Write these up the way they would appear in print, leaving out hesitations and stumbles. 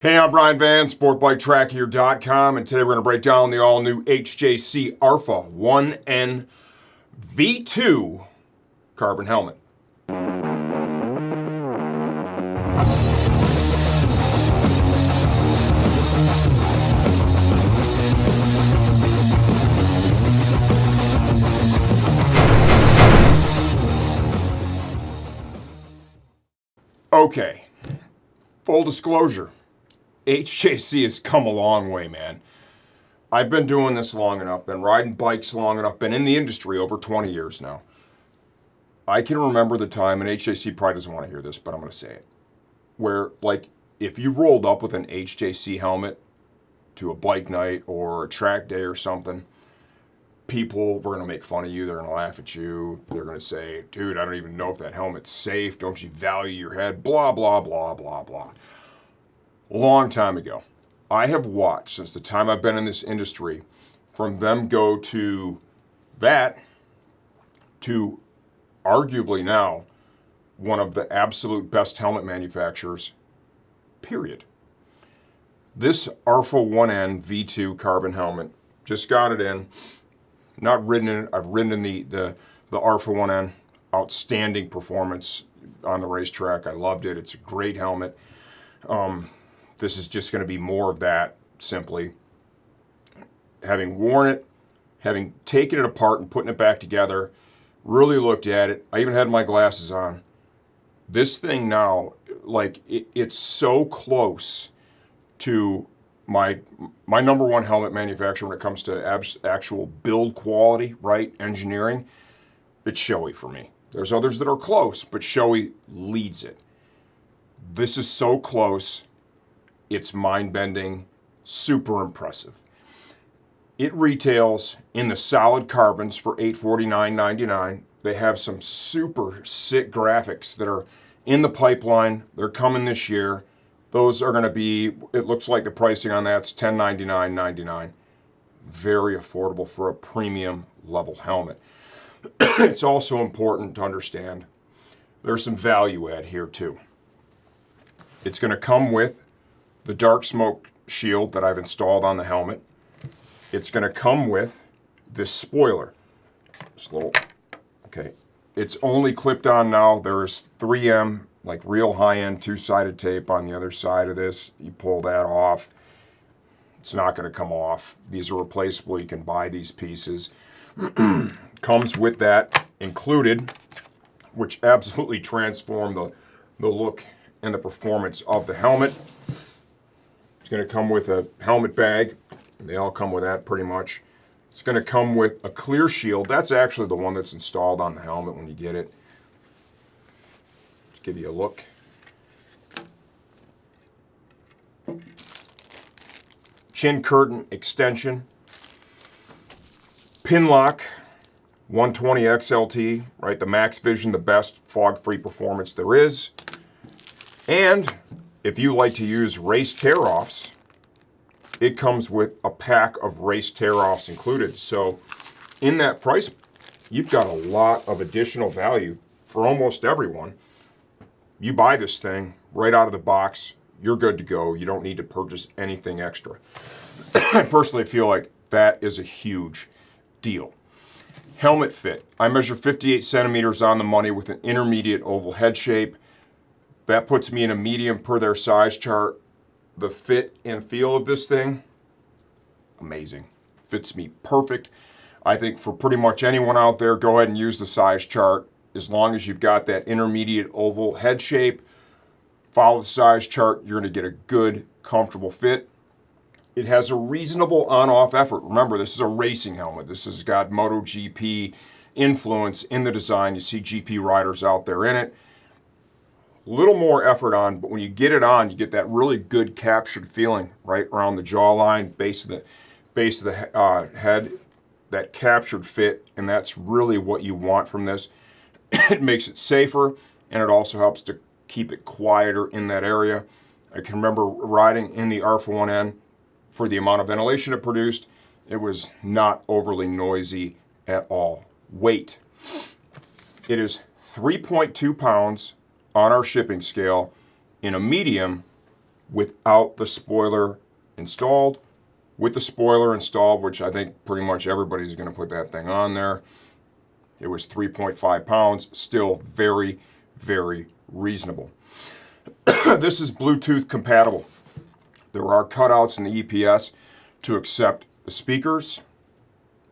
Hey, I'm Brian Van, SportbikeTrackHere.com, and today we're going to break down the all-new HJC RPHA 1N V2 carbon helmet. Okay, full disclosure. HJC has come a long way, man. I've been doing this long enough, been riding bikes long enough, been in the industry over 20 years now. I can remember the time, and HJC probably doesn't want to hear this, but I'm going to say it, where, like, if you rolled up with an HJC helmet to a bike night or a track day or something, people were going to make fun of you. They're going to laugh at you. They're going to say, dude, I don't even know if that helmet's safe. Don't you value your head? Blah, blah, blah, blah, blah. A long time ago, I have watched, since the time I've been in this industry, from them go to that to arguably now one of the absolute best helmet manufacturers, period. This RPHA 1N V2 carbon helmet, just got it in, not ridden in it, I've ridden in the RPHA 1N, outstanding performance on the racetrack. I loved it. It's a great helmet. This is just going to be more of that, simply. Having worn it, having taken it apart and putting it back together, really looked at it. I even had my glasses on. This thing now, like, it's so close to my number one helmet manufacturer when it comes to actual build quality, right? Engineering. It's Shoei for me. There's others that are close, but Shoei leads it. This is so close. It's mind-bending, super impressive. It retails in the solid carbons for $849.99. They have some super sick graphics that are in the pipeline. They're coming this year. Those are going to be, it looks like the pricing on that's $1099.99. Very affordable for a premium level helmet. It's also important to understand there's some value add here too. It's going to come with the dark smoke shield that I've installed on the helmet. It's going to come with this spoiler. This little, okay. It's only clipped on now. There's 3M, like real high-end two-sided tape on the other side of this. You pull that off, it's not going to come off. These are replaceable. You can buy these pieces. Comes with that included, which absolutely transformed the look and the performance of the helmet. It's going to come with a helmet bag. They all come with that pretty much. It's going to come with a clear shield. That's actually the one that's installed on the helmet when you get it. Just give you a look. Chin curtain extension. Pin lock. 120 XLT, right? The Max Vision, the best fog-free performance there is. And if you like to use race tear-offs, it comes with a pack of race tear-offs included. So in that price, you've got a lot of additional value for almost everyone. You buy this thing right out of the box, you're good to go. You don't need to purchase anything extra. I personally feel like that is a huge deal. Helmet fit. I measure 58 centimeters on the money with an intermediate oval head shape. That puts me in a medium per their size chart. The fit and feel of this thing, amazing. Fits me perfect. I think for pretty much anyone out there, go ahead and use the size chart. As long as you've got that intermediate oval head shape, follow the size chart, you're going to get a good, comfortable fit. It has a reasonable on-off effort. Remember, this is a racing helmet. This has got MotoGP influence in the design. You see GP riders out there in it. A little more effort on, but when you get it on, you get that really good captured feeling right around the jawline, base of the head, that captured fit, and that's really what you want from this. It makes it safer, and it also helps to keep it quieter in that area. I can remember riding in the RPHA 1N. For the amount of ventilation it produced, it was not overly noisy at all. Weight. It is 3.2 pounds on our shipping scale in a medium without the spoiler installed. With the spoiler installed, which I think pretty much everybody's going to put that thing on there, it was 3.5 pounds, still very, very reasonable. This is Bluetooth compatible. There are cutouts in the EPS to accept the speakers.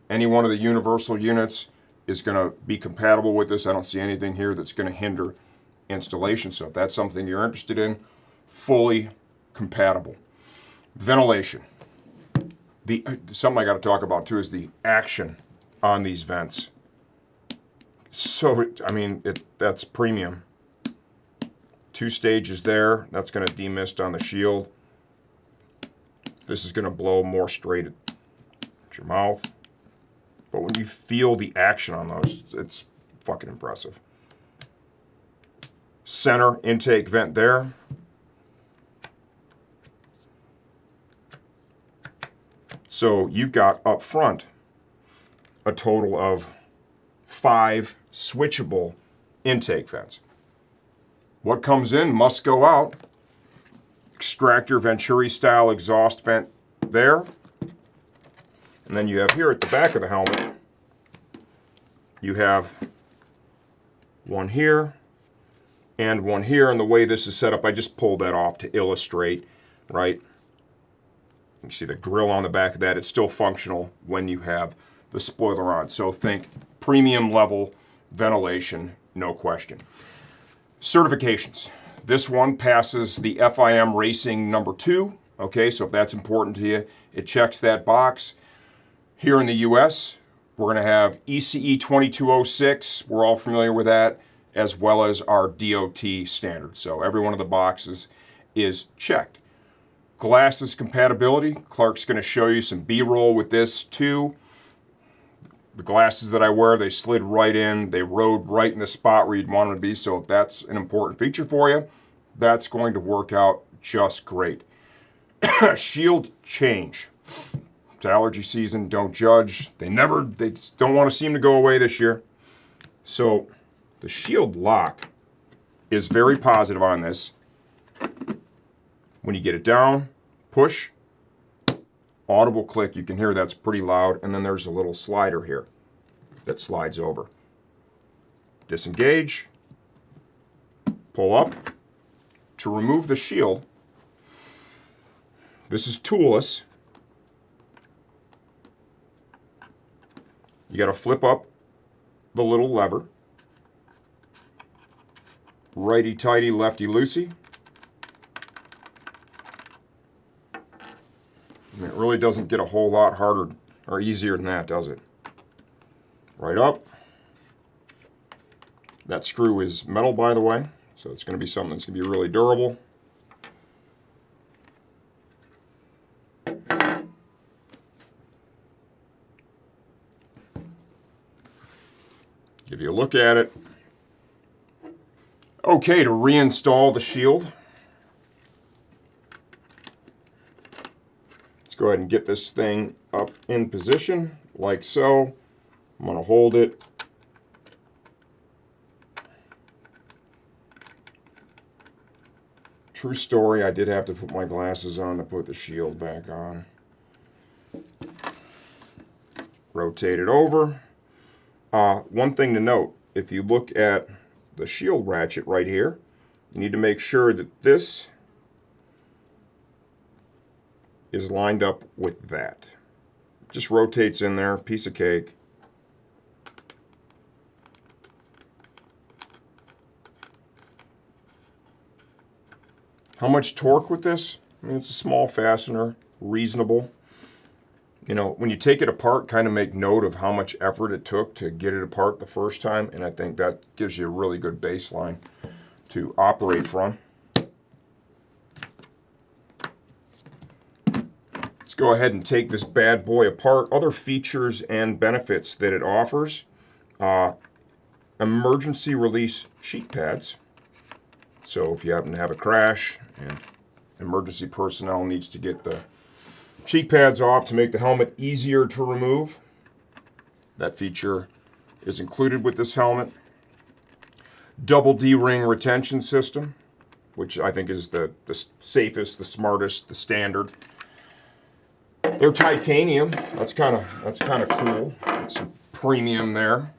Any one of the universal units is going to be compatible with this. I don't see anything here that's going to hinder installation. So if that's something you're interested in, fully compatible. Ventilation. Something I got to talk about too is the action on these vents. So, I mean, that's premium. 2 stages there. That's going to demist on the shield. This is going to blow more straight at your mouth. But when you feel the action on those, it's fucking impressive. Center intake vent there. So you've got up front a total of 5 switchable intake vents. What comes in must go out. Extractor Venturi style exhaust vent there. And then you have here at the back of the helmet, you have one here and one here. And the way this is set up, I just pulled that off to illustrate, right? You can see the grill on the back of that. It's still functional when you have the spoiler on. So think premium level ventilation, no question. Certifications. This one passes the FIM Racing number 2. Okay, so if that's important to you, it checks that box. Here in the US, we're going to have ECE 2206. We're all familiar with that, as well as our DOT standards. So every one of the boxes is checked. Glasses compatibility. Clark's going to show you some B-roll with this too. The glasses that I wear, they slid right in. They rode right in the spot where you'd want them to be. So if that's an important feature for you, that's going to work out just great. Shield change. It's allergy season. Don't judge. They just don't want to seem to go away this year. So the shield lock is very positive on this. When you get it down, push, audible click. You can hear that's pretty loud. And then there's a little slider here that slides over. Disengage, pull up. To remove the shield, this is toolless. You got to flip up the little lever. Righty-tighty, lefty-loosey. And it really doesn't get a whole lot harder or easier than that, does it? Right up. That screw is metal, by the way, so it's going to be something that's going to be really durable. Give you a look at it. Okay, to reinstall the shield, let's go ahead and get this thing up in position, like so. I'm going to hold it. True story, I did have to put my glasses on to put the shield back on. Rotate it over. One thing to note, if you look at the shield ratchet right here, you need to make sure that this is lined up with that. Just rotates in there, piece of cake. How much torque with this? I mean, it's a small fastener, reasonable. You know, when you take it apart, kind of make note of how much effort it took to get it apart the first time, and I think that gives you a really good baseline to operate from. Let's go ahead and take this bad boy apart. Other features and benefits that it offers. Emergency release cheek pads. So if you happen to have a crash and emergency personnel needs to get the cheek pads off to make the helmet easier to remove, that feature is included with this helmet. Double D-ring retention system, which I think is the safest, the smartest, the standard. They're titanium. That's kind of cool. Some premium there.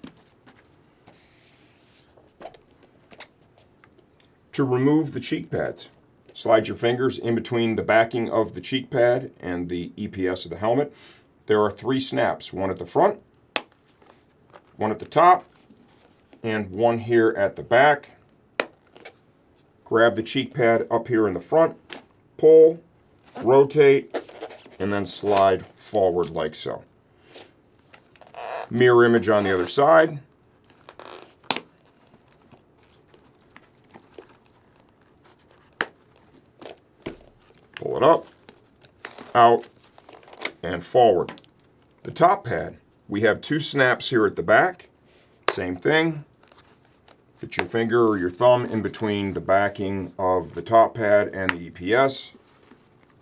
To remove the cheek pads, slide your fingers in between the backing of the cheek pad and the EPS of the helmet. There are 3 snaps, one at the front, one at the top, and one here at the back. Grab the cheek pad up here in the front, pull, rotate, and then slide forward like so. Mirror image on the other side. Pull it up, out, and forward. The top pad, we have 2 snaps here at the back. Same thing. Get your finger or your thumb in between the backing of the top pad and the EPS.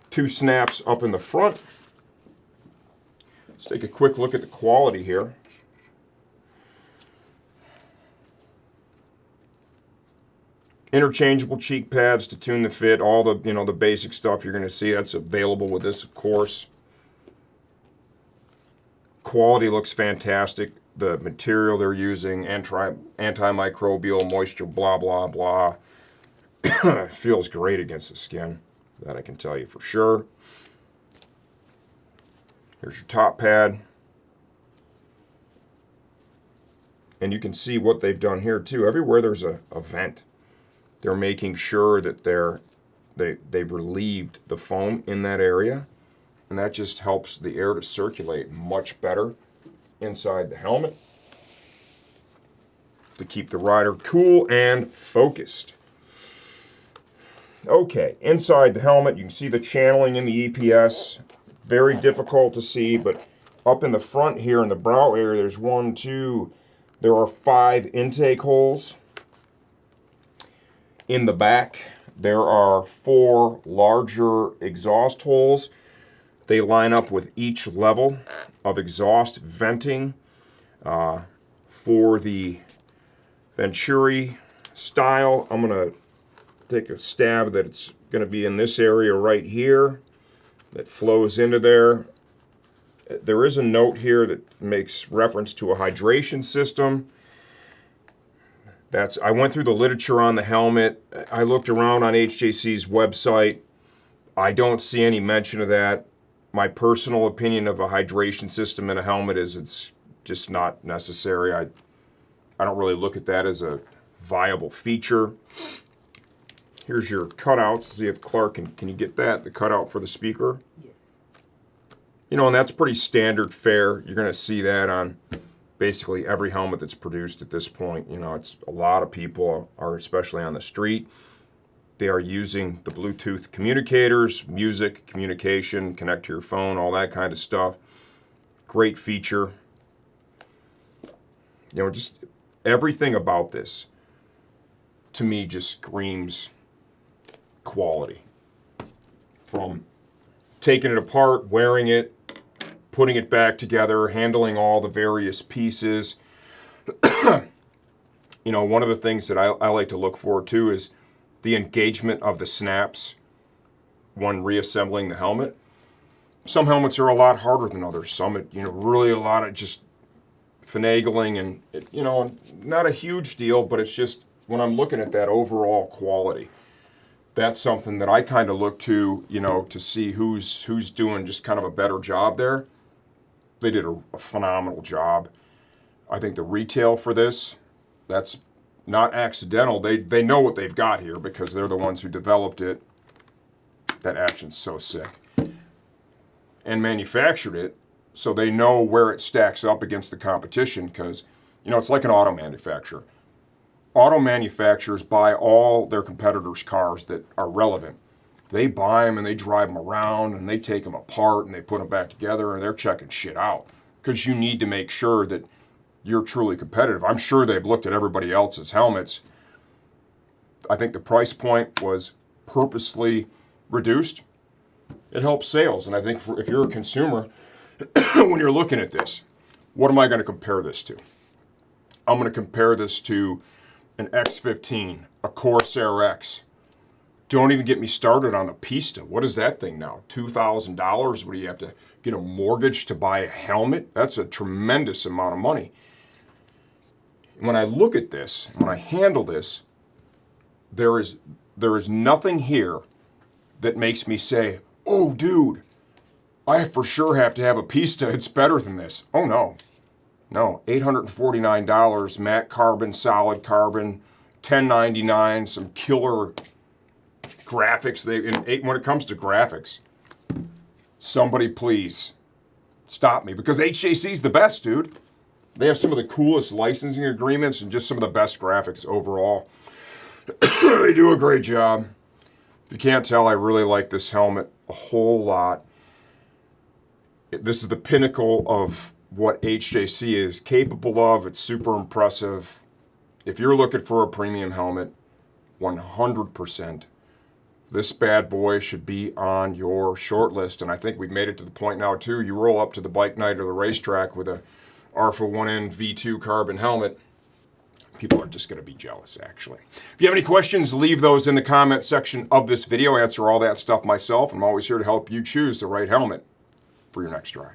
2 snaps up in the front. Let's take a quick look at the quality here. Interchangeable cheek pads to tune the fit, all the, the basic stuff you're going to see. That's available with this, of course. Quality looks fantastic. The material they're using, antimicrobial, moisture, blah, blah, blah. Feels great against the skin. That I can tell you for sure. Here's your top pad. And you can see what they've done here too. Everywhere there's a vent, they're making sure that they've relieved the foam in that area. And that just helps the air to circulate much better inside the helmet to keep the rider cool and focused. Okay, inside the helmet, you can see the channeling in the EPS. Very difficult to see, but up in the front here in the brow area, there's 1, 2, there are 5 intake holes. In the back, there are 4 larger exhaust holes. They line up with each level of exhaust venting. For the Venturi style, I'm going to take a stab that it's going to be in this area right here that flows into there. There is a note here that makes reference to a hydration system. I went through the literature on the helmet. I looked around on HJC's website. I don't see any mention of that. My personal opinion of a hydration system in a helmet is it's just not necessary. I don't really look at that as a viable feature. Here's your cutouts. See if Clark can you get that? The cutout for the speaker. Yeah. And that's pretty standard fare. You're going to see that on basically every helmet that's produced at this point. It's a lot of people are, especially on the street, they are using the Bluetooth communicators, music, communication, connect to your phone, all that kind of stuff. Great feature. Just everything about this, to me, just screams quality. From taking it apart, wearing it, putting it back together, handling all the various pieces. One of the things that I like to look for too is the engagement of the snaps when reassembling the helmet. Some helmets are a lot harder than others. Some, really a lot of just finagling and, not a huge deal, but it's just when I'm looking at that overall quality, that's something that I kind of look to, to see who's doing just kind of a better job there. They did a phenomenal job. I think the retail for this, that's not accidental. They know what they've got here because they're the ones who developed it. That action's so sick. And manufactured it, so they know where it stacks up against the competition because, it's like an auto manufacturer. Auto manufacturers buy all their competitors' cars that are relevant. They buy them and they drive them around and they take them apart and they put them back together and they're checking shit out because you need to make sure that you're truly competitive. I'm sure they've looked at everybody else's helmets. I think the price point was purposely reduced. It helps sales. And I think if you're a consumer, when you're looking at this, what am I going to compare this to? I'm going to compare this to an X15, a Corsair X, Don't even get me started on the Pista. What is that thing now? $2,000? What do you have to get a mortgage to buy a helmet? That's a tremendous amount of money. When I look at this, when I handle this, there is nothing here that makes me say, oh, dude, I for sure have to have a Pista. It's better than this. Oh, no. No, $849, matte carbon, solid carbon, $1099, some killer graphics. When it comes to graphics, somebody please stop me, because HJC is the best, dude. They have some of the coolest licensing agreements and just some of the best graphics overall. They do a great job. If you can't tell, I really like this helmet a whole lot. This is the pinnacle of what HJC is capable of. It's super impressive. If you're looking for a premium helmet, 100%, this bad boy should be on your short list. And I think we've made it to the point now, too. You roll up to the bike night or the racetrack with a RPHA 1N V2 carbon helmet, people are just going to be jealous, actually. If you have any questions, leave those in the comment section of this video. I answer all that stuff myself. I'm always here to help you choose the right helmet for your next ride.